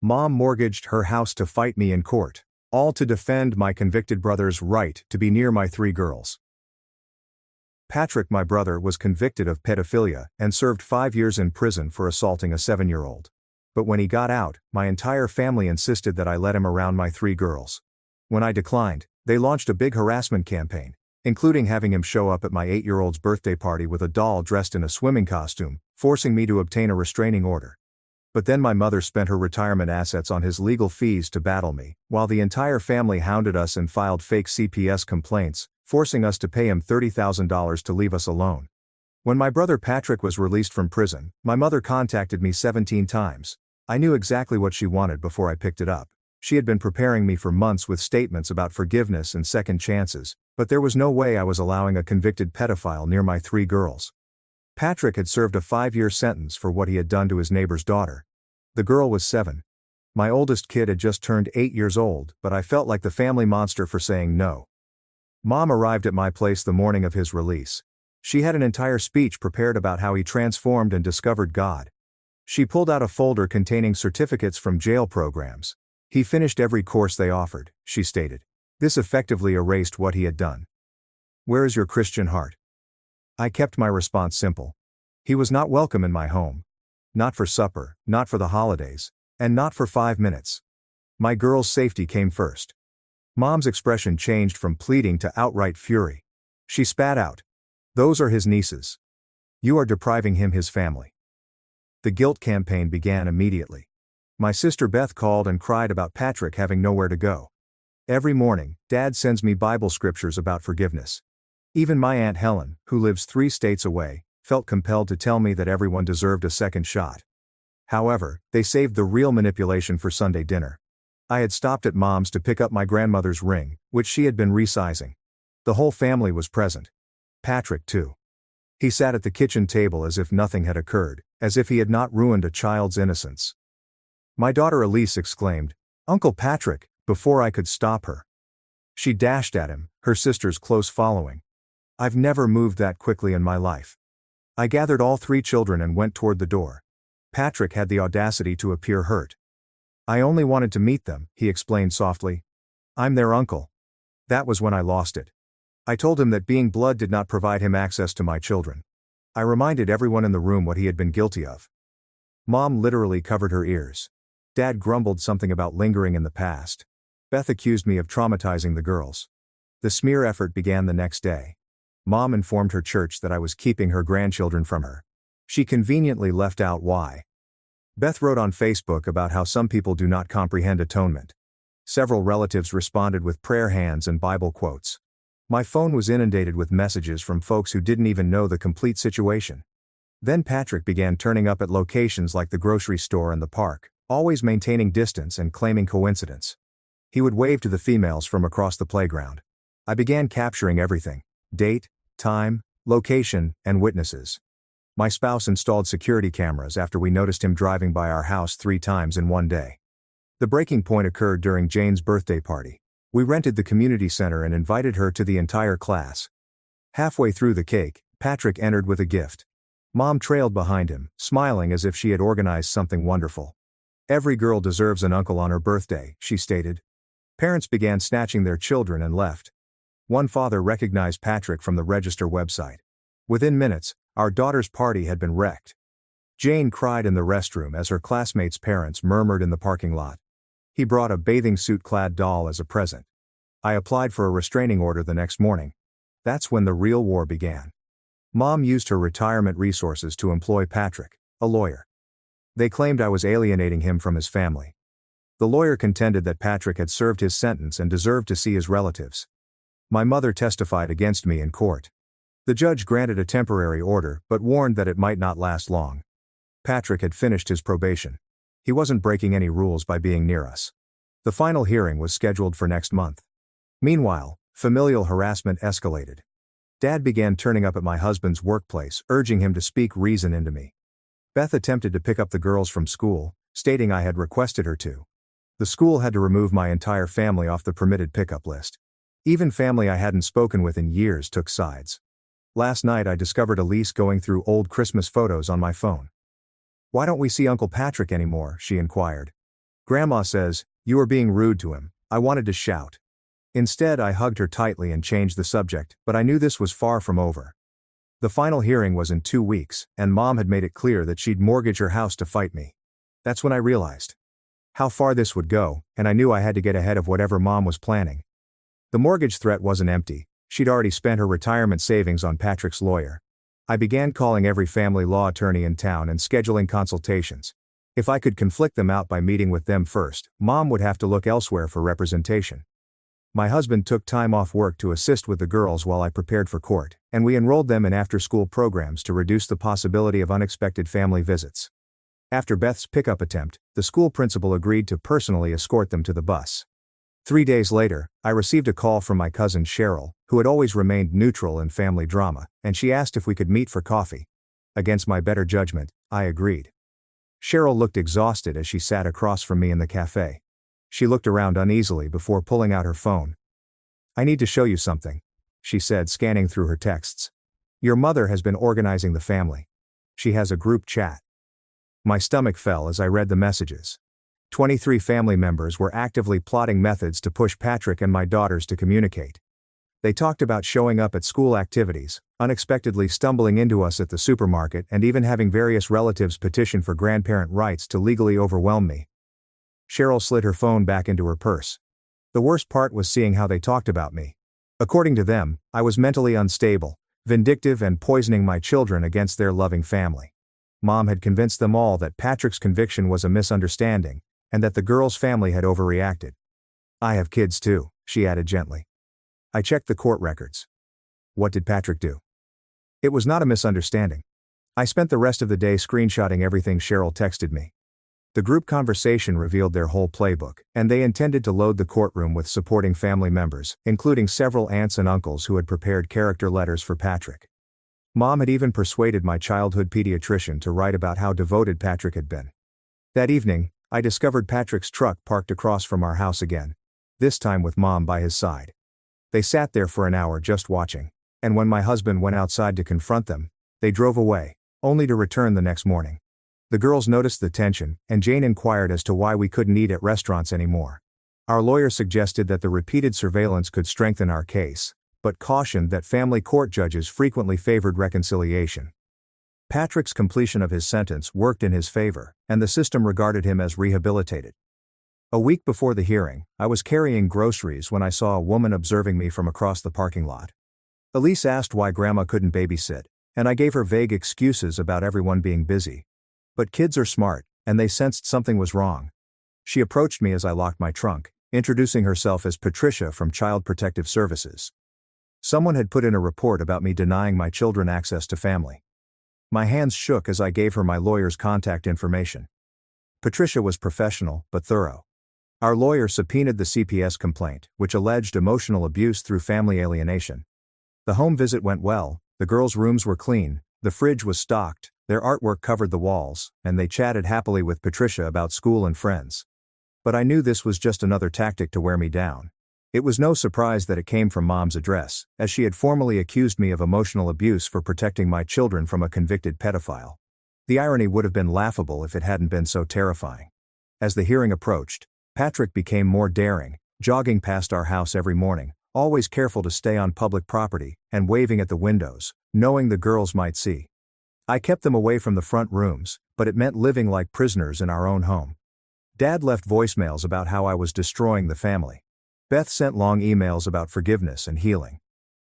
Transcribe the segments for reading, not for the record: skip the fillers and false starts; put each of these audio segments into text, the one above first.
Mom mortgaged her house to fight me in court, all to defend my convicted brother's right to be near my 3 girls. Patrick, my brother, was convicted of pedophilia and served 5 years in prison for assaulting a 7-year-old. But when he got out, my entire family insisted that I let him around my 3 girls. When I declined, they launched a big harassment campaign, including having him show up at my 8-year-old's birthday party with a doll dressed in a swimming costume, forcing me to obtain a restraining order. But then my mother spent her retirement assets on his legal fees to battle me, while the entire family hounded us and filed fake CPS complaints, forcing us to pay him $30,000 to leave us alone. When my brother Patrick was released from prison, my mother contacted me 17 times. I knew exactly what she wanted before I picked it up. She had been preparing me for months with statements about forgiveness and second chances, but there was no way I was allowing a convicted pedophile near my 3 girls. Patrick had served a 5-year sentence for what he had done to his neighbor's daughter. The girl was 7. My oldest kid had just turned 8 years old, but I felt like the family monster for saying no. Mom arrived at my place the morning of his release. She had an entire speech prepared about how he transformed and discovered God. She pulled out a folder containing certificates from jail programs. He finished every course they offered, she stated. This effectively erased what he had done. Where is your Christian heart? I kept my response simple. He was not welcome in my home. Not for supper, not for the holidays, and not for 5 minutes. My girl's safety came first. Mom's expression changed from pleading to outright fury. She spat out. Those are his nieces. You are depriving him his family. The guilt campaign began immediately. My sister Beth called and cried about Patrick having nowhere to go. Every morning, Dad sends me Bible scriptures about forgiveness. Even my Aunt Helen, who lives 3 states away, felt compelled to tell me that everyone deserved a second shot. However, they saved the real manipulation for Sunday dinner. I had stopped at Mom's to pick up my grandmother's ring, which she had been resizing. The whole family was present. Patrick too. He sat at the kitchen table as if nothing had occurred, as if he had not ruined a child's innocence. My daughter Elise exclaimed, "Uncle Patrick," before I could stop her. She dashed at him, her sisters close following. I've never moved that quickly in my life. I gathered all 3 children and went toward the door. Patrick had the audacity to appear hurt. I only wanted to meet them, he explained softly. I'm their uncle. That was when I lost it. I told him that being blood did not provide him access to my children. I reminded everyone in the room what he had been guilty of. Mom literally covered her ears. Dad grumbled something about lingering in the past. Beth accused me of traumatizing the girls. The smear effort began the next day. Mom informed her church that I was keeping her grandchildren from her. She conveniently left out why. Beth wrote on Facebook about how some people do not comprehend atonement. Several relatives responded with prayer hands and Bible quotes. My phone was inundated with messages from folks who didn't even know the complete situation. Then Patrick began turning up at locations like the grocery store and the park, always maintaining distance and claiming coincidence. He would wave to the females from across the playground. I began capturing everything: date, time, location, and witnesses. My spouse installed security cameras after we noticed him driving by our house 3 times in one day. The breaking point occurred during Jane's birthday party. We rented the community center and invited her to the entire class. Halfway through the cake, Patrick entered with a gift. Mom trailed behind him, smiling as if she had organized something wonderful. Every girl deserves an uncle on her birthday, she stated. Parents began snatching their children and left. One father recognized Patrick from the Register website. Within minutes, our daughter's party had been wrecked. Jane cried in the restroom as her classmates' parents murmured in the parking lot. He brought a bathing suit-clad doll as a present. I applied for a restraining order the next morning. That's when the real war began. Mom used her retirement resources to employ Patrick, a lawyer. They claimed I was alienating him from his family. The lawyer contended that Patrick had served his sentence and deserved to see his relatives. My mother testified against me in court. The judge granted a temporary order but warned that it might not last long. Patrick had finished his probation. He wasn't breaking any rules by being near us. The final hearing was scheduled for next month. Meanwhile, familial harassment escalated. Dad began turning up at my husband's workplace, urging him to speak reason into me. Beth attempted to pick up the girls from school, stating I had requested her to. The school had to remove my entire family off the permitted pickup list. Even family I hadn't spoken with in years took sides. Last night I discovered Elise going through old Christmas photos on my phone. "Why don't we see Uncle Patrick anymore?" she inquired. Grandma says, "You are being rude to him." I wanted to shout. Instead, I hugged her tightly and changed the subject, but I knew this was far from over. The final hearing was in 2 weeks, and Mom had made it clear that she'd mortgage her house to fight me. That's when I realized how far this would go, and I knew I had to get ahead of whatever Mom was planning. The mortgage threat wasn't empty. She'd already spent her retirement savings on Patrick's lawyer. I began calling every family law attorney in town and scheduling consultations. If I could conflict them out by meeting with them first, Mom would have to look elsewhere for representation. My husband took time off work to assist with the girls while I prepared for court, and we enrolled them in after-school programs to reduce the possibility of unexpected family visits. After Beth's pickup attempt, the school principal agreed to personally escort them to the bus. 3 days later, I received a call from my cousin Cheryl, who had always remained neutral in family drama, and she asked if we could meet for coffee. Against my better judgment, I agreed. Cheryl looked exhausted as she sat across from me in the cafe. She looked around uneasily before pulling out her phone. "I need to show you something," she said, scanning through her texts. "Your mother has been organizing the family. She has a group chat." My stomach fell as I read the messages. 23 family members were actively plotting methods to push Patrick and my daughters to communicate. They talked about showing up at school activities, unexpectedly stumbling into us at the supermarket, and even having various relatives petition for grandparent rights to legally overwhelm me. Cheryl slid her phone back into her purse. The worst part was seeing how they talked about me. According to them, I was mentally unstable, vindictive, and poisoning my children against their loving family. Mom had convinced them all that Patrick's conviction was a misunderstanding, and that the girl's family had overreacted. "I have kids too," she added gently. I checked the court records. What did Patrick do? It was not a misunderstanding. I spent the rest of the day screenshotting everything Cheryl texted me. The group conversation revealed their whole playbook, and they intended to load the courtroom with supporting family members, including several aunts and uncles who had prepared character letters for Patrick. Mom had even persuaded my childhood pediatrician to write about how devoted Patrick had been. That evening, I discovered Patrick's truck parked across from our house again, this time with Mom by his side. They sat there for an hour just watching, and when my husband went outside to confront them, they drove away, only to return the next morning. The girls noticed the tension, and Jane inquired as to why we couldn't eat at restaurants anymore. Our lawyer suggested that the repeated surveillance could strengthen our case, but cautioned that family court judges frequently favored reconciliation. Patrick's completion of his sentence worked in his favor, and the system regarded him as rehabilitated. A week before the hearing, I was carrying groceries when I saw a woman observing me from across the parking lot. Elise asked why Grandma couldn't babysit, and I gave her vague excuses about everyone being busy. But kids are smart, and they sensed something was wrong. She approached me as I locked my trunk, introducing herself as Patricia from Child Protective Services. Someone had put in a report about me denying my children access to family. My hands shook as I gave her my lawyer's contact information. Patricia was professional, but thorough. Our lawyer subpoenaed the CPS complaint, which alleged emotional abuse through family alienation. The home visit went well, the girls' rooms were clean, the fridge was stocked, their artwork covered the walls, and they chatted happily with Patricia about school and friends. But I knew this was just another tactic to wear me down. It was no surprise that it came from Mom's address, as she had formally accused me of emotional abuse for protecting my children from a convicted pedophile. The irony would have been laughable if it hadn't been so terrifying. As the hearing approached, Patrick became more daring, jogging past our house every morning, always careful to stay on public property, and waving at the windows, knowing the girls might see. I kept them away from the front rooms, but it meant living like prisoners in our own home. Dad left voicemails about how I was destroying the family. Beth sent long emails about forgiveness and healing.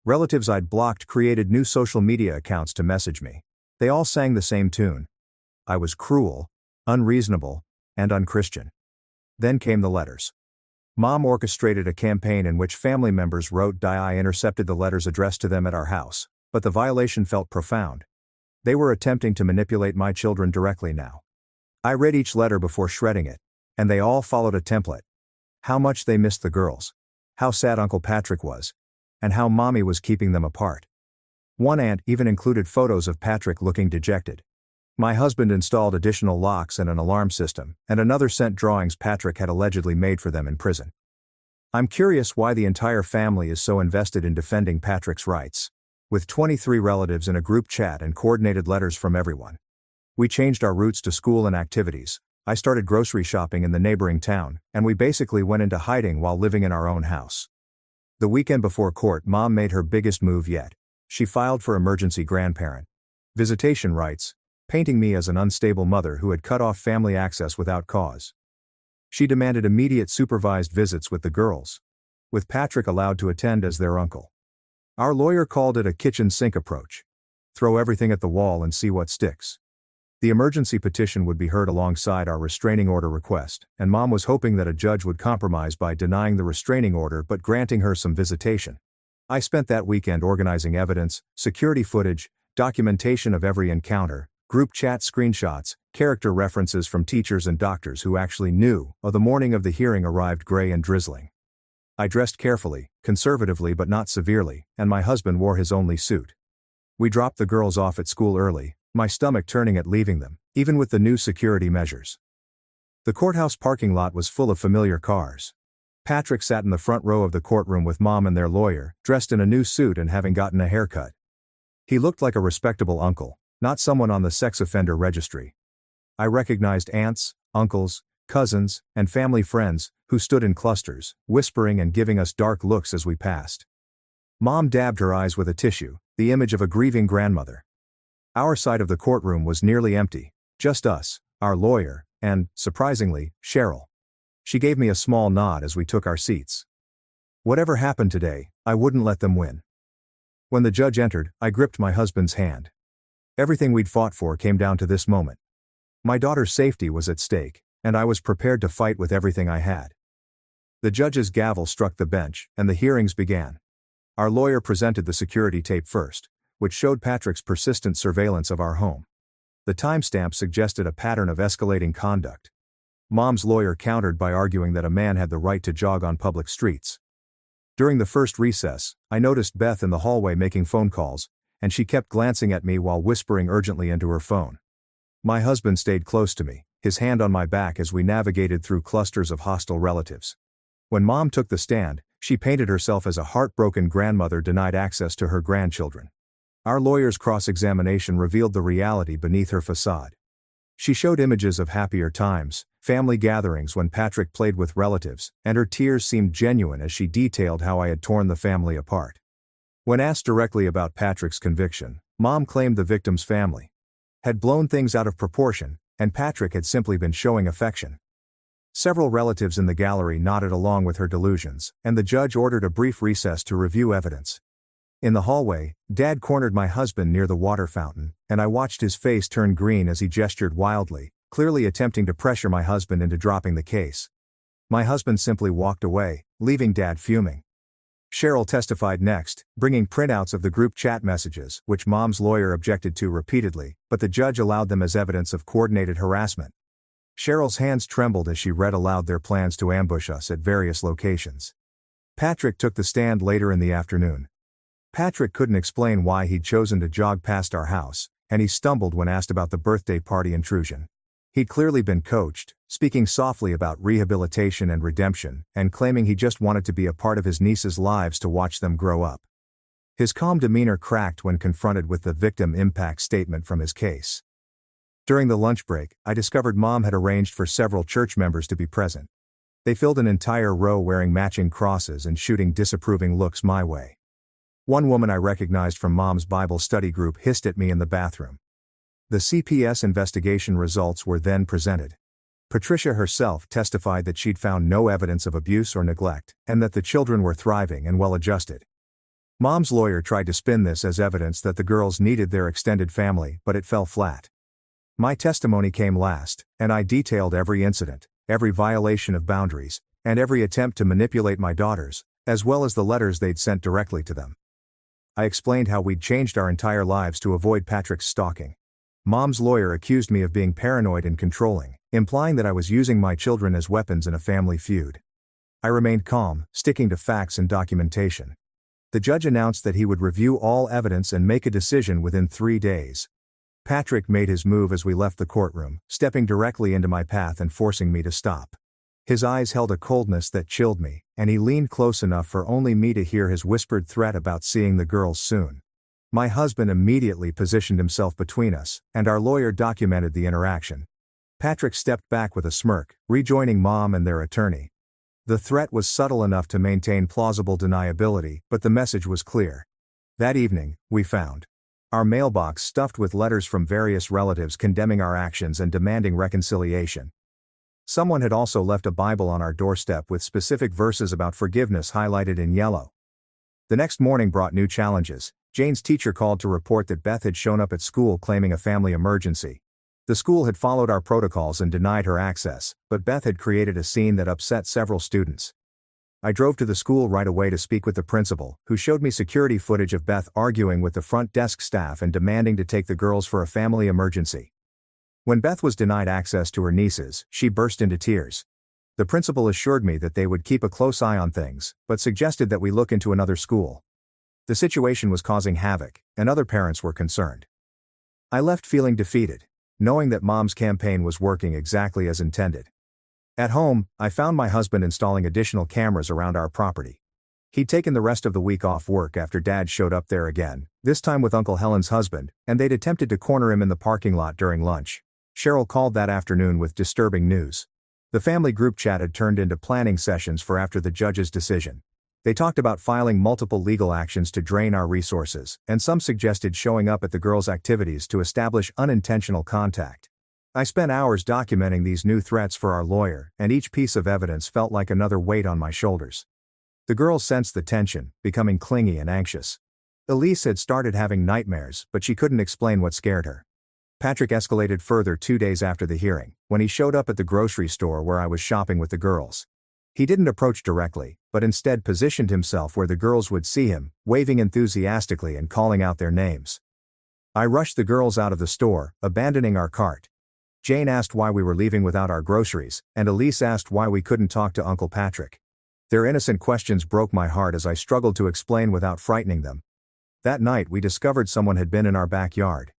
Relatives I'd blocked created new social media accounts to message me. They all sang the same tune. I was cruel, unreasonable, and unchristian. Then came the letters. Mom orchestrated a campaign in which family members wrote I intercepted the letters addressed to them at our house, but the violation felt profound. They were attempting to manipulate my children directly now. I read each letter before shredding it, and they all followed a template. How much they missed the girls. How sad Uncle Patrick was. And how Mommy was keeping them apart. One aunt even included photos of Patrick looking dejected. My husband installed additional locks and an alarm system, and another sent drawings Patrick had allegedly made for them in prison. I'm curious why the entire family is so invested in defending Patrick's rights. With 23 relatives in a group chat and coordinated letters from everyone. We changed our routes to school and activities. I started grocery shopping in the neighboring town, and we basically went into hiding while living in our own house. The weekend before court, Mom made her biggest move yet. She filed for emergency grandparent visitation rights, painting me as an unstable mother who had cut off family access without cause. She demanded immediate supervised visits with the girls, with Patrick allowed to attend as their uncle. Our lawyer called it a kitchen sink approach. Throw everything at the wall and see what sticks. The emergency petition would be heard alongside our restraining order request, and Mom was hoping that a judge would compromise by denying the restraining order but granting her some visitation. I spent that weekend organizing evidence, security footage, documentation of every encounter, group chat screenshots, character references from teachers and doctors who actually knew. The morning of the hearing arrived gray and drizzling. I dressed carefully, conservatively but not severely, and my husband wore his only suit. We dropped the girls off at school early, my stomach turning at leaving them, even with the new security measures. The courthouse parking lot was full of familiar cars. Patrick sat in the front row of the courtroom with Mom and their lawyer, dressed in a new suit and having gotten a haircut. He looked like a respectable uncle, not someone on the sex offender registry. I recognized aunts, uncles, cousins, and family friends, who stood in clusters, whispering and giving us dark looks as we passed. Mom dabbed her eyes with a tissue, the image of a grieving grandmother. Our side of the courtroom was nearly empty, just us, our lawyer, and, surprisingly, Cheryl. She gave me a small nod as we took our seats. Whatever happened today, I wouldn't let them win. When the judge entered, I gripped my husband's hand. Everything we'd fought for came down to this moment. My daughter's safety was at stake, and I was prepared to fight with everything I had. The judge's gavel struck the bench, and the hearings began. Our lawyer presented the security tape first, which showed Patrick's persistent surveillance of our home. The timestamp suggested a pattern of escalating conduct. Mom's lawyer countered by arguing that a man had the right to jog on public streets. During the first recess, I noticed Beth in the hallway making phone calls, and she kept glancing at me while whispering urgently into her phone. My husband stayed close to me, his hand on my back as we navigated through clusters of hostile relatives. When Mom took the stand, she painted herself as a heartbroken grandmother denied access to her grandchildren. Our lawyer's cross-examination revealed the reality beneath her facade. She showed images of happier times, family gatherings when Patrick played with relatives, and her tears seemed genuine as she detailed how I had torn the family apart. When asked directly about Patrick's conviction, Mom claimed the victim's family had blown things out of proportion, and Patrick had simply been showing affection. Several relatives in the gallery nodded along with her delusions, and the judge ordered a brief recess to review evidence. In the hallway, Dad cornered my husband near the water fountain, and I watched his face turn green as he gestured wildly, clearly attempting to pressure my husband into dropping the case. My husband simply walked away, leaving Dad fuming. Cheryl testified next, bringing printouts of the group chat messages, which Mom's lawyer objected to repeatedly, but the judge allowed them as evidence of coordinated harassment. Cheryl's hands trembled as she read aloud their plans to ambush us at various locations. Patrick took the stand later in the afternoon. Patrick couldn't explain why he'd chosen to jog past our house, and he stumbled when asked about the birthday party intrusion. He'd clearly been coached, speaking softly about rehabilitation and redemption, and claiming he just wanted to be a part of his niece's lives to watch them grow up. His calm demeanor cracked when confronted with the victim impact statement from his case. During the lunch break, I discovered Mom had arranged for several church members to be present. They filled an entire row wearing matching crosses and shooting disapproving looks my way. One woman I recognized from Mom's Bible study group hissed at me in the bathroom. The CPS investigation results were then presented. Patricia herself testified that she'd found no evidence of abuse or neglect, and that the children were thriving and well-adjusted. Mom's lawyer tried to spin this as evidence that the girls needed their extended family, but it fell flat. My testimony came last, and I detailed every incident, every violation of boundaries, and every attempt to manipulate my daughters, as well as the letters they'd sent directly to them. I explained how we'd changed our entire lives to avoid Patrick's stalking. Mom's lawyer accused me of being paranoid and controlling, implying that I was using my children as weapons in a family feud. I remained calm, sticking to facts and documentation. The judge announced that he would review all evidence and make a decision within 3 days. Patrick made his move as we left the courtroom, stepping directly into my path and forcing me to stop. His eyes held a coldness that chilled me, and he leaned close enough for only me to hear his whispered threat about seeing the girls soon. My husband immediately positioned himself between us, and our lawyer documented the interaction. Patrick stepped back with a smirk, rejoining Mom and their attorney. The threat was subtle enough to maintain plausible deniability, but the message was clear. That evening, we found our mailbox stuffed with letters from various relatives condemning our actions and demanding reconciliation. Someone had also left a Bible on our doorstep with specific verses about forgiveness highlighted in yellow. The next morning brought new challenges. Jane's teacher called to report that Beth had shown up at school claiming a family emergency. The school had followed our protocols and denied her access, but Beth had created a scene that upset several students. I drove to the school right away to speak with the principal, who showed me security footage of Beth arguing with the front desk staff and demanding to take the girls for a family emergency. When Beth was denied access to her nieces, she burst into tears. The principal assured me that they would keep a close eye on things, but suggested that we look into another school. The situation was causing havoc, and other parents were concerned. I left feeling defeated, knowing that Mom's campaign was working exactly as intended. At home, I found my husband installing additional cameras around our property. He'd taken the rest of the week off work after Dad showed up there again, this time with Uncle Helen's husband, and they'd attempted to corner him in the parking lot during lunch. Cheryl called that afternoon with disturbing news. The family group chat had turned into planning sessions for after the judge's decision. They talked about filing multiple legal actions to drain our resources, and some suggested showing up at the girls' activities to establish unintentional contact. I spent hours documenting these new threats for our lawyer, and each piece of evidence felt like another weight on my shoulders. The girls sensed the tension, becoming clingy and anxious. Elise had started having nightmares, but she couldn't explain what scared her. Patrick escalated further 2 days after the hearing, when he showed up at the grocery store where I was shopping with the girls. He didn't approach directly, but instead positioned himself where the girls would see him, waving enthusiastically and calling out their names. I rushed the girls out of the store, abandoning our cart. Jane asked why we were leaving without our groceries, and Elise asked why we couldn't talk to Uncle Patrick. Their innocent questions broke my heart as I struggled to explain without frightening them. That night we discovered someone had been in our backyard.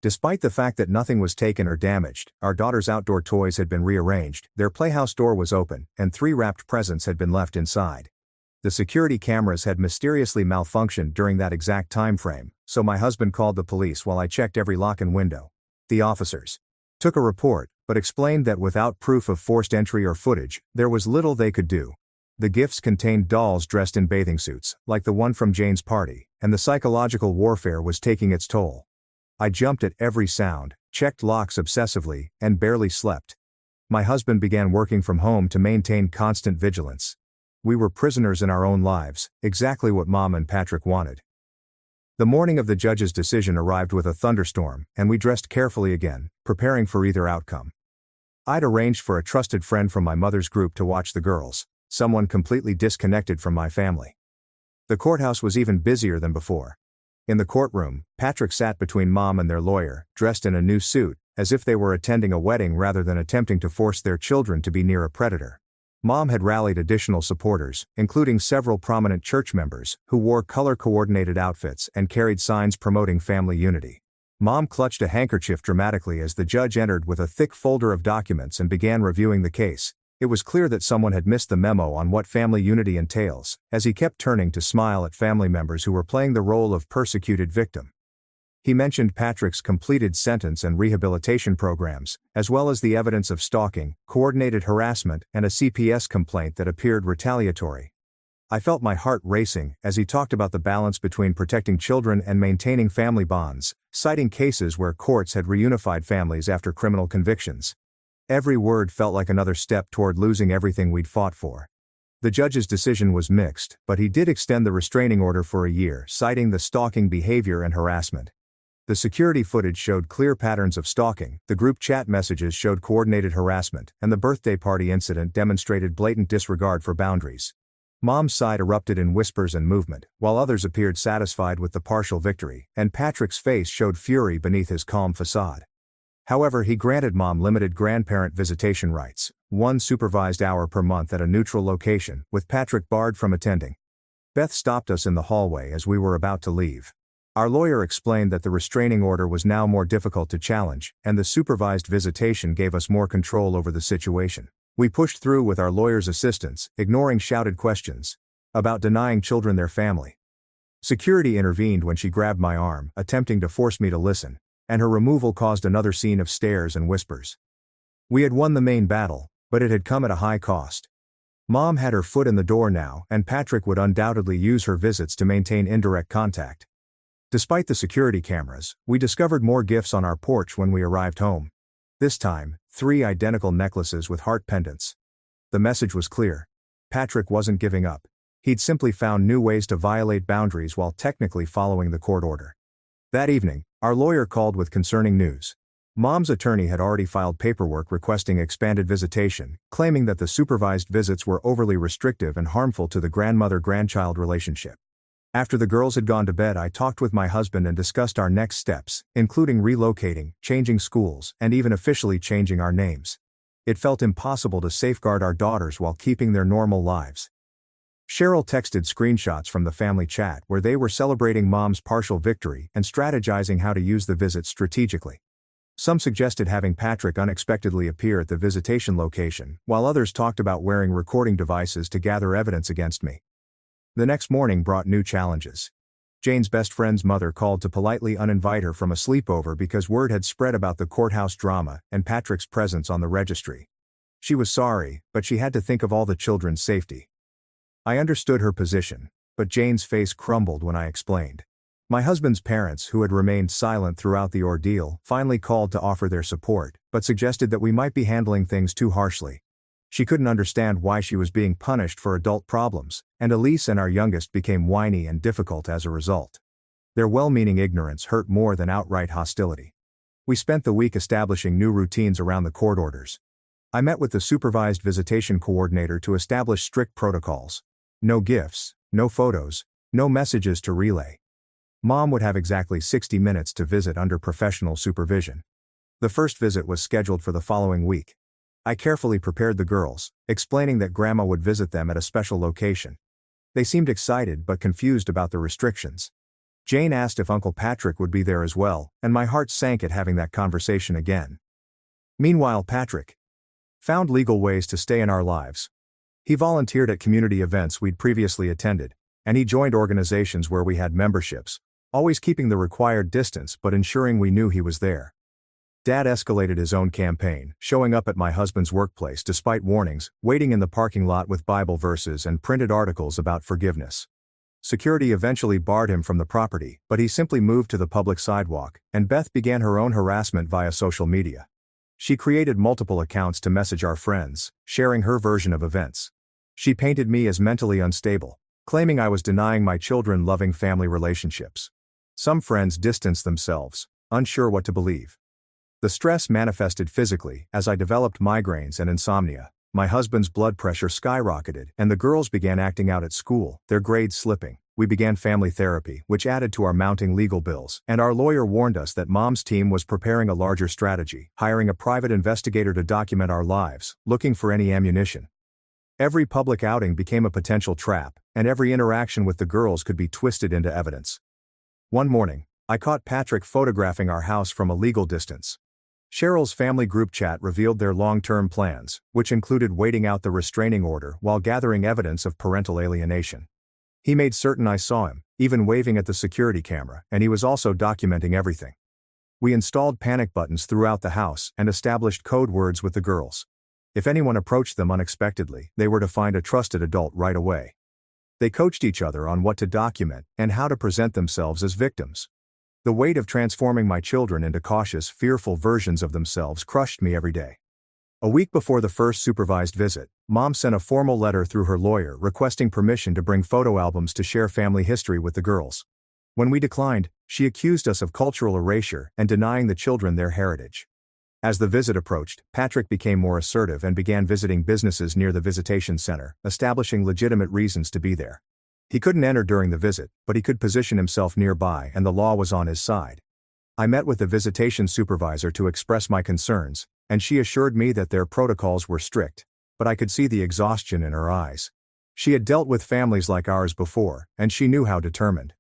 Despite the fact that nothing was taken or damaged, our daughter's outdoor toys had been rearranged, their playhouse door was open, and 3 wrapped presents had been left inside. The security cameras had mysteriously malfunctioned during that exact time frame, so my husband called the police while I checked every lock and window. The officers took a report, but explained that without proof of forced entry or footage, there was little they could do. The gifts contained dolls dressed in bathing suits, like the one from Jane's party, and the psychological warfare was taking its toll. I jumped at every sound, checked locks obsessively, and barely slept. My husband began working from home to maintain constant vigilance. We were prisoners in our own lives, exactly what Mom and Patrick wanted. The morning of the judge's decision arrived with a thunderstorm, and we dressed carefully again, preparing for either outcome. I'd arranged for a trusted friend from my mother's group to watch the girls, someone completely disconnected from my family. The courthouse was even busier than before. In the courtroom, Patrick sat between Mom and their lawyer, dressed in a new suit, as if they were attending a wedding rather than attempting to force their children to be near a predator. Mom had rallied additional supporters, including several prominent church members, who wore color-coordinated outfits and carried signs promoting family unity. Mom clutched a handkerchief dramatically as the judge entered with a thick folder of documents and began reviewing the case. It was clear that someone had missed the memo on what family unity entails, as he kept turning to smile at family members who were playing the role of persecuted victim. He mentioned Patrick's completed sentence and rehabilitation programs, as well as the evidence of stalking, coordinated harassment, and a CPS complaint that appeared retaliatory. I felt my heart racing as he talked about the balance between protecting children and maintaining family bonds, citing cases where courts had reunified families after criminal convictions. Every word felt like another step toward losing everything we'd fought for. The judge's decision was mixed, but he did extend the restraining order for a year, citing the stalking behavior and harassment. The security footage showed clear patterns of stalking, the group chat messages showed coordinated harassment, and the birthday party incident demonstrated blatant disregard for boundaries. Mom's side erupted in whispers and movement, while others appeared satisfied with the partial victory, and Patrick's face showed fury beneath his calm facade. However, he granted Mom limited grandparent visitation rights, 1 supervised hour per month at a neutral location, with Patrick barred from attending. Beth stopped us in the hallway as we were about to leave. Our lawyer explained that the restraining order was now more difficult to challenge, and the supervised visitation gave us more control over the situation. We pushed through with our lawyer's assistance, ignoring shouted questions about denying children their family. Security intervened when she grabbed my arm, attempting to force me to listen, and her removal caused another scene of stares and whispers. We had won the main battle, but it had come at a high cost. Mom had her foot in the door now, and Patrick would undoubtedly use her visits to maintain indirect contact. Despite the security cameras, we discovered more gifts on our porch when we arrived home. This time, 3 identical necklaces with heart pendants. The message was clear. Patrick wasn't giving up. He'd simply found new ways to violate boundaries while technically following the court order. That evening, our lawyer called with concerning news. Mom's attorney had already filed paperwork requesting expanded visitation, claiming that the supervised visits were overly restrictive and harmful to the grandmother-grandchild relationship. After the girls had gone to bed, I talked with my husband and discussed our next steps, including relocating, changing schools, and even officially changing our names. It felt impossible to safeguard our daughters while keeping their normal lives. Cheryl texted screenshots from the family chat where they were celebrating Mom's partial victory and strategizing how to use the visit strategically. Some suggested having Patrick unexpectedly appear at the visitation location, while others talked about wearing recording devices to gather evidence against me. The next morning brought new challenges. Jane's best friend's mother called to politely uninvite her from a sleepover because word had spread about the courthouse drama and Patrick's presence on the registry. She was sorry, but she had to think of all the children's safety. I understood her position, but Jane's face crumbled when I explained. My husband's parents, who had remained silent throughout the ordeal, finally called to offer their support, but suggested that we might be handling things too harshly. She couldn't understand why she was being punished for adult problems, and Elise and our youngest became whiny and difficult as a result. Their well-meaning ignorance hurt more than outright hostility. We spent the week establishing new routines around the court orders. I met with the supervised visitation coordinator to establish strict protocols. No gifts, no photos, no messages to relay. Mom would have exactly 60 minutes to visit under professional supervision. The first visit was scheduled for the following week. I carefully prepared the girls, explaining that Grandma would visit them at a special location. They seemed excited but confused about the restrictions. Jane asked if Uncle Patrick would be there as well, and my heart sank at having that conversation again. Meanwhile, Patrick found legal ways to stay in our lives. He volunteered at community events we'd previously attended, and he joined organizations where we had memberships, always keeping the required distance but ensuring we knew he was there. Dad escalated his own campaign, showing up at my husband's workplace despite warnings, waiting in the parking lot with Bible verses and printed articles about forgiveness. Security eventually barred him from the property, but he simply moved to the public sidewalk, and Beth began her own harassment via social media. She created multiple accounts to message our friends, sharing her version of events. She painted me as mentally unstable, claiming I was denying my children loving family relationships. Some friends distanced themselves, unsure what to believe. The stress manifested physically as I developed migraines and insomnia. My husband's blood pressure skyrocketed, and the girls began acting out at school, their grades slipping. We began family therapy, which added to our mounting legal bills, and our lawyer warned us that Mom's team was preparing a larger strategy, hiring a private investigator to document our lives, looking for any ammunition. Every public outing became a potential trap, and every interaction with the girls could be twisted into evidence. One morning, I caught Patrick photographing our house from a legal distance. Cheryl's family group chat revealed their long-term plans, which included waiting out the restraining order while gathering evidence of parental alienation. He made certain I saw him, even waving at the security camera, and he was also documenting everything. We installed panic buttons throughout the house and established code words with the girls. If anyone approached them unexpectedly, they were to find a trusted adult right away. They coached each other on what to document and how to present themselves as victims. The weight of transforming my children into cautious, fearful versions of themselves crushed me every day. A week before the first supervised visit, Mom sent a formal letter through her lawyer requesting permission to bring photo albums to share family history with the girls. When we declined, she accused us of cultural erasure and denying the children their heritage. As the visit approached, Patrick became more assertive and began visiting businesses near the visitation center, establishing legitimate reasons to be there. He couldn't enter during the visit, but he could position himself nearby and the law was on his side. I met with the visitation supervisor to express my concerns, and she assured me that their protocols were strict, but I could see the exhaustion in her eyes. She had dealt with families like ours before, and she knew how determined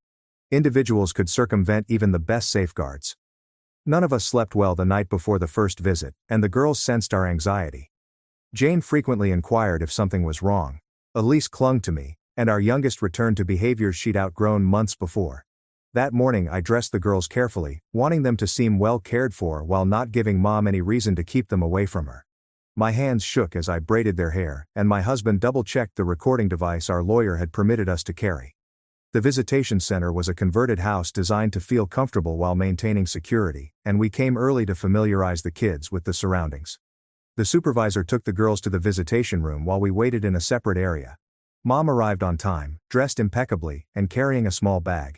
individuals could circumvent even the best safeguards. None of us slept well the night before the first visit, and the girls sensed our anxiety. Jane frequently inquired if something was wrong. Elise clung to me, and our youngest returned to behaviors she'd outgrown months before. That morning I dressed the girls carefully, wanting them to seem well cared for while not giving Mom any reason to keep them away from her. My hands shook as I braided their hair, and my husband double-checked the recording device our lawyer had permitted us to carry. The visitation center was a converted house designed to feel comfortable while maintaining security, and we came early to familiarize the kids with the surroundings. The supervisor took the girls to the visitation room while we waited in a separate area. Mom arrived on time, dressed impeccably, and carrying a small bag.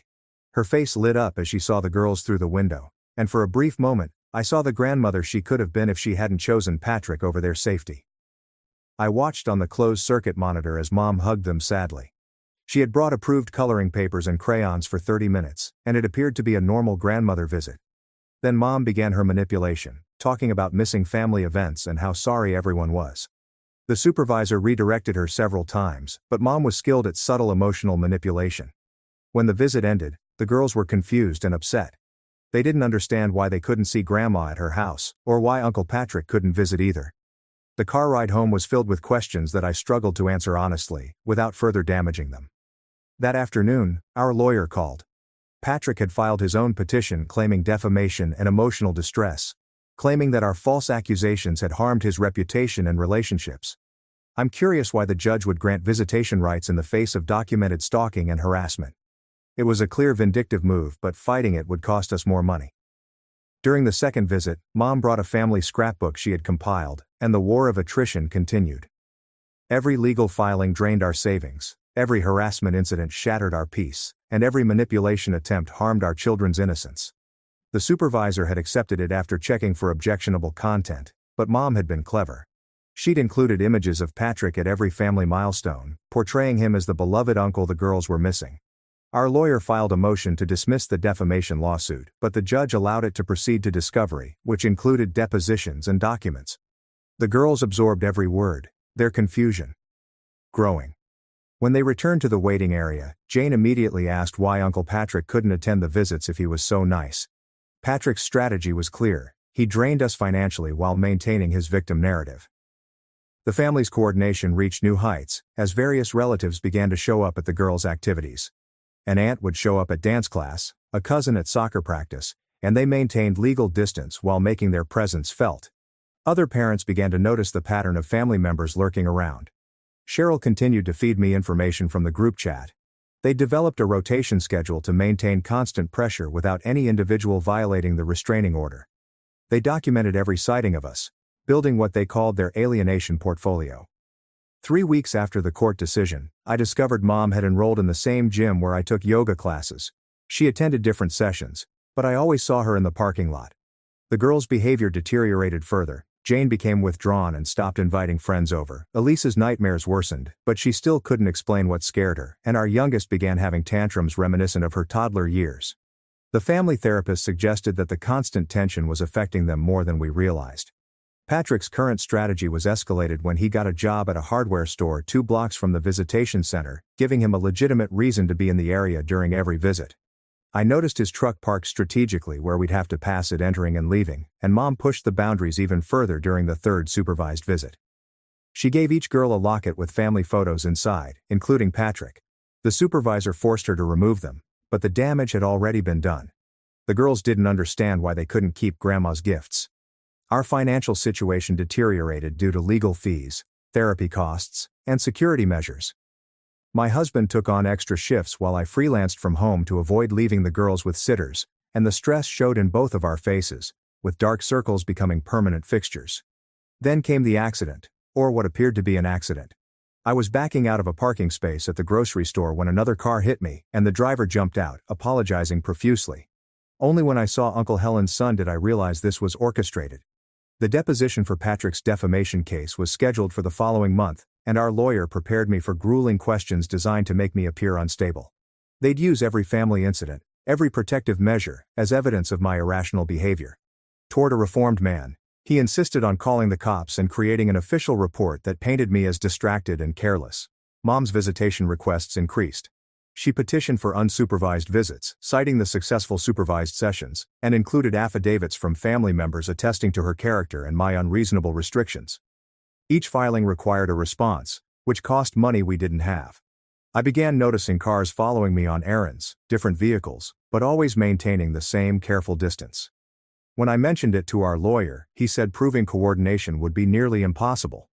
Her face lit up as she saw the girls through the window, and for a brief moment, I saw the grandmother she could have been if she hadn't chosen Patrick over their safety. I watched on the closed-circuit monitor as Mom hugged them sadly. She had brought approved coloring papers and crayons for 30 minutes, and it appeared to be a normal grandmother visit. Then Mom began her manipulation, talking about missing family events and how sorry everyone was. The supervisor redirected her several times, but Mom was skilled at subtle emotional manipulation. When the visit ended, the girls were confused and upset. They didn't understand why they couldn't see Grandma at her house, or why Uncle Patrick couldn't visit either. The car ride home was filled with questions that I struggled to answer honestly, without further damaging them. That afternoon, our lawyer called. Patrick had filed his own petition claiming defamation and emotional distress, claiming that our false accusations had harmed his reputation and relationships. I'm curious why the judge would grant visitation rights in the face of documented stalking and harassment. It was a clear vindictive move, but fighting it would cost us more money. During the second visit, Mom brought a family scrapbook she had compiled, and the war of attrition continued. Every legal filing drained our savings, every harassment incident shattered our peace, and every manipulation attempt harmed our children's innocence. The supervisor had accepted it after checking for objectionable content, but Mom had been clever. She'd included images of Patrick at every family milestone, portraying him as the beloved uncle the girls were missing. Our lawyer filed a motion to dismiss the defamation lawsuit, but the judge allowed it to proceed to discovery, which included depositions and documents. The girls absorbed every word, their confusion growing. When they returned to the waiting area, Jane immediately asked why Uncle Patrick couldn't attend the visits if he was so nice. Patrick's strategy was clear: he drained us financially while maintaining his victim narrative. The family's coordination reached new heights, as various relatives began to show up at the girls' activities. An aunt would show up at dance class, a cousin at soccer practice, and they maintained legal distance while making their presence felt. Other parents began to notice the pattern of family members lurking around. Cheryl continued to feed me information from the group chat. They developed a rotation schedule to maintain constant pressure without any individual violating the restraining order. They documented every sighting of us, building what they called their alienation portfolio. 3 weeks after the court decision, I discovered Mom had enrolled in the same gym where I took yoga classes. She attended different sessions, but I always saw her in the parking lot. The girls' behavior deteriorated further. Jane became withdrawn and stopped inviting friends over. Elisa's nightmares worsened, but she still couldn't explain what scared her, and our youngest began having tantrums reminiscent of her toddler years. The family therapist suggested that the constant tension was affecting them more than we realized. Patrick's current strategy was escalated when he got a job at a hardware store 2 blocks from the visitation center, giving him a legitimate reason to be in the area during every visit. I noticed his truck parked strategically where we'd have to pass it entering and leaving, and Mom pushed the boundaries even further during the third supervised visit. She gave each girl a locket with family photos inside, including Patrick. The supervisor forced her to remove them, but the damage had already been done. The girls didn't understand why they couldn't keep Grandma's gifts. Our financial situation deteriorated due to legal fees, therapy costs, and security measures. My husband took on extra shifts while I freelanced from home to avoid leaving the girls with sitters, and the stress showed in both of our faces, with dark circles becoming permanent fixtures. Then came the accident, or what appeared to be an accident. I was backing out of a parking space at the grocery store when another car hit me, and the driver jumped out, apologizing profusely. Only when I saw Uncle Helen's son did I realize this was orchestrated. The deposition for Patrick's defamation case was scheduled for the following month, and our lawyer prepared me for grueling questions designed to make me appear unstable. They'd use every family incident, every protective measure, as evidence of my irrational behavior. Toward a reformed man, he insisted on calling the cops and creating an official report that painted me as distracted and careless. Mom's visitation requests increased. She petitioned for unsupervised visits, citing the successful supervised sessions, and included affidavits from family members attesting to her character and my unreasonable restrictions. Each filing required a response, which cost money we didn't have. I began noticing cars following me on errands, different vehicles, but always maintaining the same careful distance. When I mentioned it to our lawyer, he said proving coordination would be nearly impossible.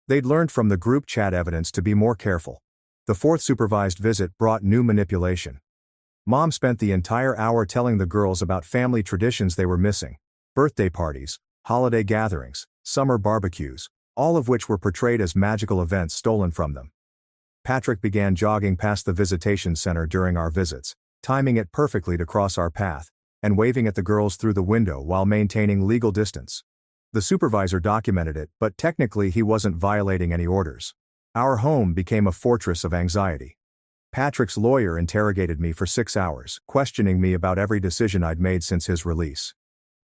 They'd learned from the group chat evidence to be more careful. The fourth supervised visit brought new manipulation. Mom spent the entire hour telling the girls about family traditions they were missing. Birthday parties, holiday gatherings, summer barbecues, all of which were portrayed as magical events stolen from them. Patrick began jogging past the visitation center during our visits, timing it perfectly to cross our path, and waving at the girls through the window while maintaining legal distance. The supervisor documented it, but technically he wasn't violating any orders. Our home became a fortress of anxiety. Patrick's lawyer interrogated me for 6 hours, questioning me about every decision I'd made since his release.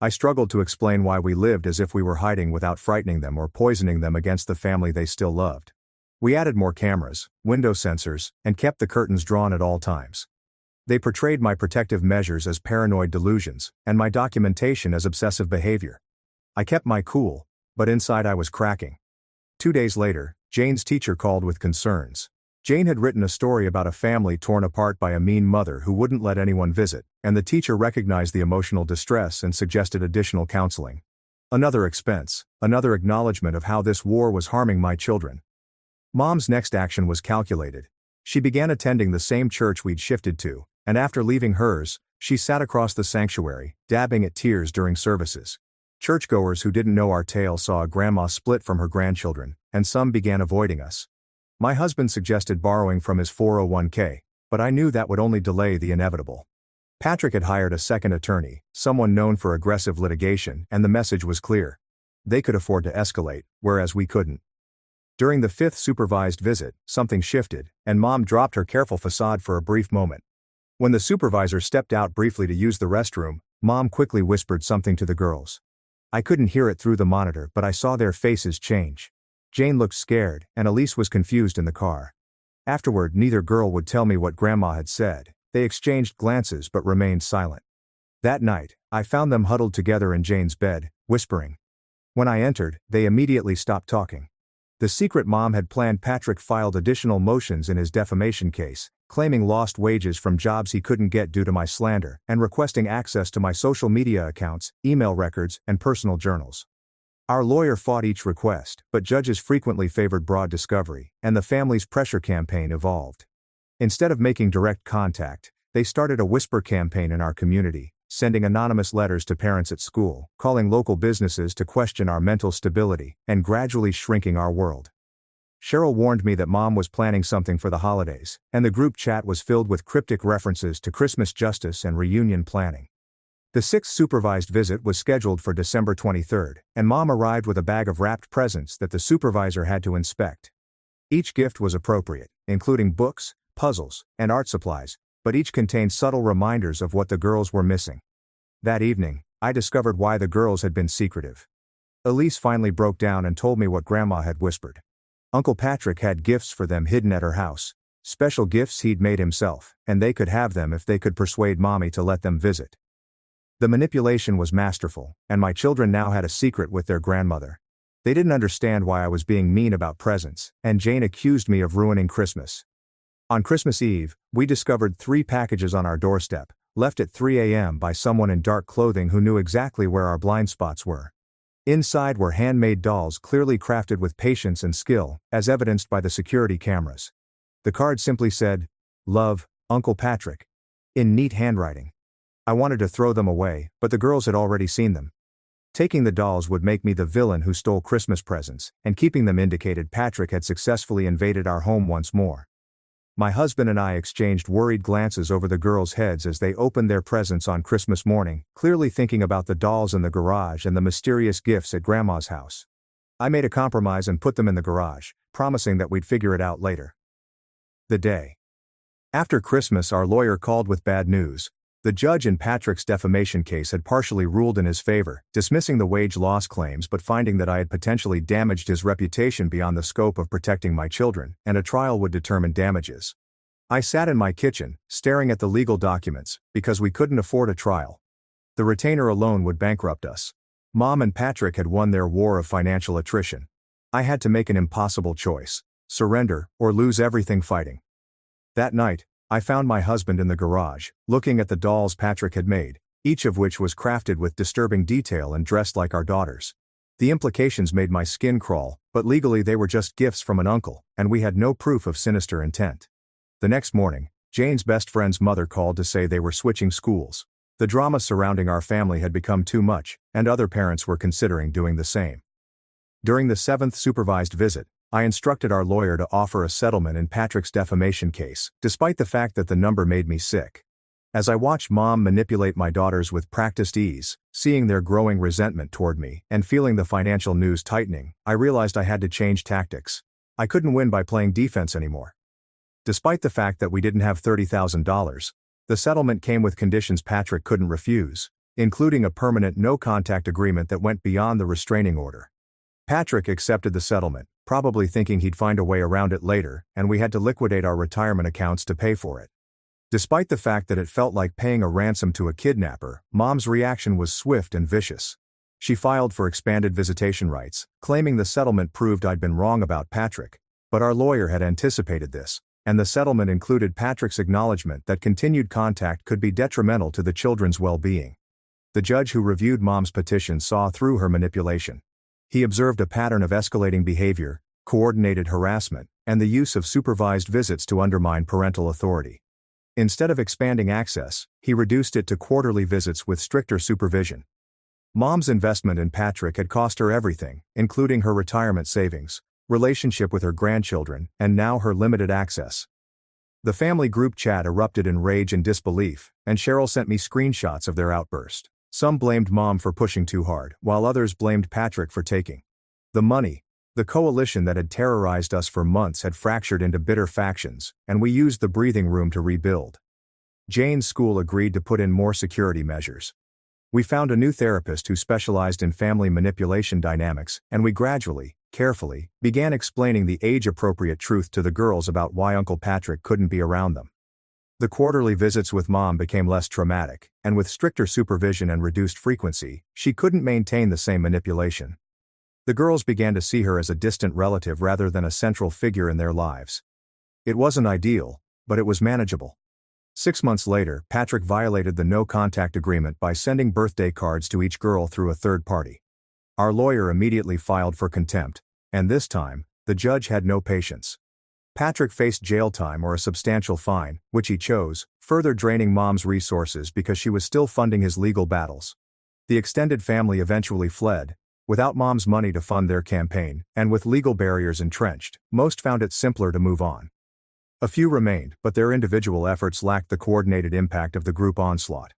I struggled to explain why we lived as if we were hiding without frightening them or poisoning them against the family they still loved. We added more cameras, window sensors, and kept the curtains drawn at all times. They portrayed my protective measures as paranoid delusions, and my documentation as obsessive behavior. I kept my cool, but inside I was cracking. 2 days later, Jane's teacher called with concerns. Jane had written a story about a family torn apart by a mean mother who wouldn't let anyone visit, and the teacher recognized the emotional distress and suggested additional counseling. Another expense, another acknowledgement of how this war was harming my children. Mom's next action was calculated. She began attending the same church we'd shifted to, and after leaving hers, she sat across the sanctuary, dabbing at tears during services. Churchgoers who didn't know our tale saw a grandma split from her grandchildren, and some began avoiding us. My husband suggested borrowing from his 401k, but I knew that would only delay the inevitable. Patrick had hired a second attorney, someone known for aggressive litigation, and the message was clear. They could afford to escalate, whereas we couldn't. During the fifth supervised visit, something shifted, and Mom dropped her careful facade for a brief moment. When the supervisor stepped out briefly to use the restroom, Mom quickly whispered something to the girls. I couldn't hear it through the monitor, but I saw their faces change. Jane looked scared, and Elise was confused in the car. Afterward, neither girl would tell me what Grandma had said. They exchanged glances but remained silent. That night, I found them huddled together in Jane's bed, whispering. When I entered, they immediately stopped talking. The secret Mom had planned. Patrick filed additional motions in his defamation case, claiming lost wages from jobs he couldn't get due to my slander, and requesting access to my social media accounts, email records, and personal journals. Our lawyer fought each request, but judges frequently favored broad discovery, and the family's pressure campaign evolved. Instead of making direct contact, they started a whisper campaign in our community, sending anonymous letters to parents at school, calling local businesses to question our mental stability, and gradually shrinking our world. Cheryl warned me that Mom was planning something for the holidays, and the group chat was filled with cryptic references to Christmas justice and reunion planning. The sixth supervised visit was scheduled for December 23rd, and Mom arrived with a bag of wrapped presents that the supervisor had to inspect. Each gift was appropriate, including books, puzzles, and art supplies, but each contained subtle reminders of what the girls were missing. That evening, I discovered why the girls had been secretive. Elise finally broke down and told me what Grandma had whispered. Uncle Patrick had gifts for them hidden at her house, special gifts he'd made himself, and they could have them if they could persuade Mommy to let them visit. The manipulation was masterful, and my children now had a secret with their grandmother. They didn't understand why I was being mean about presents, and Jane accused me of ruining Christmas. On Christmas Eve, we discovered 3 packages on our doorstep, left at 3 a.m. by someone in dark clothing who knew exactly where our blind spots were. Inside were handmade dolls clearly crafted with patience and skill, as evidenced by the security cameras. The card simply said, "Love, Uncle Patrick," in neat handwriting. I wanted to throw them away, but the girls had already seen them. Taking the dolls would make me the villain who stole Christmas presents, and keeping them indicated Patrick had successfully invaded our home once more. My husband and I exchanged worried glances over the girls' heads as they opened their presents on Christmas morning, clearly thinking about the dolls in the garage and the mysterious gifts at Grandma's house. I made a compromise and put them in the garage, promising that we'd figure it out later. The day after Christmas, our lawyer called with bad news. The judge in Patrick's defamation case had partially ruled in his favor, dismissing the wage loss claims but finding that I had potentially damaged his reputation beyond the scope of protecting my children, and a trial would determine damages. I sat in my kitchen, staring at the legal documents, because we couldn't afford a trial. The retainer alone would bankrupt us. Mom and Patrick had won their war of financial attrition. I had to make an impossible choice: surrender, or lose everything fighting. That night, I found my husband in the garage, looking at the dolls Patrick had made, each of which was crafted with disturbing detail and dressed like our daughters. The implications made my skin crawl, but legally they were just gifts from an uncle, and we had no proof of sinister intent. The next morning, Jane's best friend's mother called to say they were switching schools. The drama surrounding our family had become too much, and other parents were considering doing the same. During the 7th supervised visit, I instructed our lawyer to offer a settlement in Patrick's defamation case, despite the fact that the number made me sick. As I watched Mom manipulate my daughters with practiced ease, seeing their growing resentment toward me, and feeling the financial news tightening, I realized I had to change tactics. I couldn't win by playing defense anymore. Despite the fact that we didn't have $30,000, the settlement came with conditions Patrick couldn't refuse, including a permanent no-contact agreement that went beyond the restraining order. Patrick accepted the settlement, probably thinking he'd find a way around it later, and we had to liquidate our retirement accounts to pay for it. Despite the fact that it felt like paying a ransom to a kidnapper, Mom's reaction was swift and vicious. She filed for expanded visitation rights, claiming the settlement proved I'd been wrong about Patrick, but our lawyer had anticipated this, and the settlement included Patrick's acknowledgement that continued contact could be detrimental to the children's well-being. The judge who reviewed Mom's petition saw through her manipulation. He observed a pattern of escalating behavior, coordinated harassment, and the use of supervised visits to undermine parental authority. Instead of expanding access, he reduced it to quarterly visits with stricter supervision. Mom's investment in Patrick had cost her everything, including her retirement savings, relationship with her grandchildren, and now her limited access. The family group chat erupted in rage and disbelief, and Cheryl sent me screenshots of their outburst. Some blamed Mom for pushing too hard, while others blamed Patrick for taking the money. The coalition that had terrorized us for months had fractured into bitter factions, and we used the breathing room to rebuild. Jane's school agreed to put in more security measures. We found a new therapist who specialized in family manipulation dynamics, and we gradually, carefully, began explaining the age-appropriate truth to the girls about why Uncle Patrick couldn't be around them. The quarterly visits with Mom became less traumatic, and with stricter supervision and reduced frequency, she couldn't maintain the same manipulation. The girls began to see her as a distant relative rather than a central figure in their lives. It wasn't ideal, but it was manageable. 6 months later, Patrick violated the no-contact agreement by sending birthday cards to each girl through a third party. Our lawyer immediately filed for contempt, and this time, the judge had no patience. Patrick faced jail time or a substantial fine, which he chose, further draining Mom's resources because she was still funding his legal battles. The extended family eventually fled, without Mom's money to fund their campaign, and with legal barriers entrenched, most found it simpler to move on. A few remained, but their individual efforts lacked the coordinated impact of the group onslaught.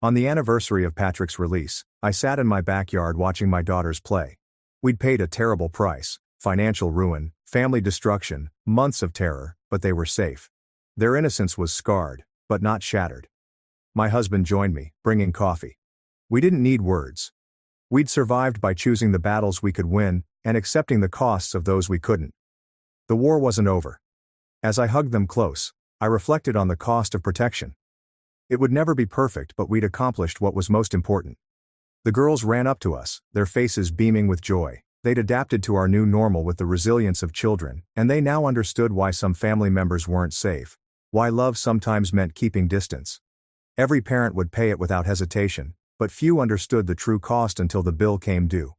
On the anniversary of Patrick's release, I sat in my backyard watching my daughters play. We'd paid a terrible price, financial ruin, family destruction, months of terror, but they were safe. Their innocence was scarred, but not shattered. My husband joined me, bringing coffee. We didn't need words. We'd survived by choosing the battles we could win, and accepting the costs of those we couldn't. The war wasn't over. As I hugged them close, I reflected on the cost of protection. It would never be perfect, but we'd accomplished what was most important. The girls ran up to us, their faces beaming with joy. They'd adapted to our new normal with the resilience of children, and they now understood why some family members weren't safe, why love sometimes meant keeping distance. Every parent would pay it without hesitation, but few understood the true cost until the bill came due.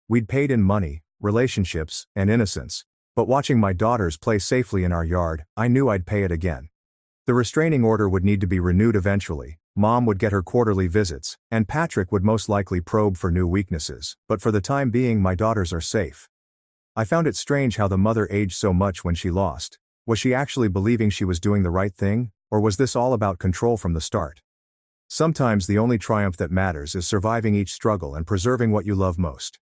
We'd paid in money, relationships, and innocence, but watching my daughters play safely in our yard, I knew I'd pay it again. The restraining order would need to be renewed eventually, Mom would get her quarterly visits, and Patrick would most likely probe for new weaknesses, but for the time being my daughters are safe. I found it strange how the mother aged so much when she lost. Was she actually believing she was doing the right thing, or was this all about control from the start? Sometimes the only triumph that matters is surviving each struggle and preserving what you love most.